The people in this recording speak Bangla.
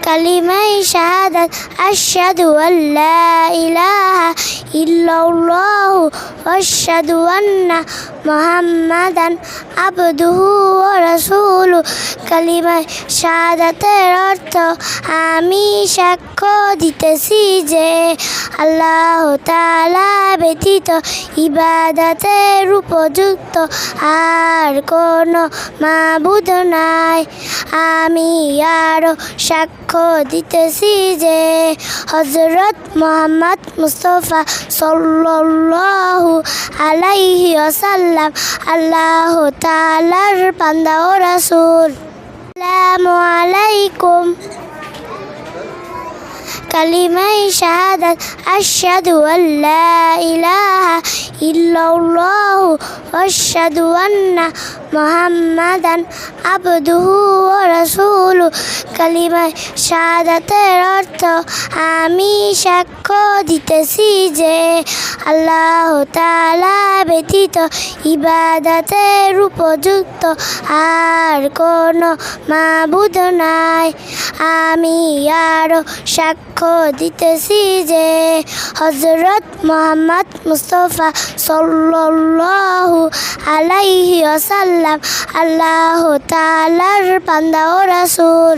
কালিমাই শাহাদাত আশহাদু আল্লা ইলাহা ইল্লাল্লাহু ওয়া আশহাদু আন্না মুহাম্মাদান আবদুহু ওয়া রাসূলুহু। কালিমাই শাহাদাতের অর্থ আমি সাক্ষ্য দিতেছি যে আল্লাহ তাআলা ব্যতীত ইবাদতের উপযুক্ত আর কোনো মাবুদ নাই। আমি আরো সাক্ষ্য দিতেছি যে হযরত মুহাম্মদ মুস্তাফা সাল্লাল্লাহু আলাইহি ওয়াসাল্লাম আল্লাহ তাআলার বান্দা ও রাসূল। আসসালামু আলাইকুম। কালিমাই শাহাদাত আশহাদু আল্লা ইলাহা ইল্লাল্লাহু ওয়া আশহাদু আন্না মুহাম্মাদান আবদুহু ওয়া রাসূলুহু। কালিমাই শাহাদাতের অর্থ আমি সাক্ষ্য দিতেছি যে আল্লাহ তাআলা ব্যতীত ইবাদতের উপযুক্ত আর কোনো মাবুদ নাই। আমি আরো সাক্ষ্য দিতেছি যে হযরত মুহাম্মদ মুস্তাফা সাল্লাল্লাহু আলাইহি ওয়াসাল্লাম আল্লাহ তাআলার বান্দা ও রাসূল।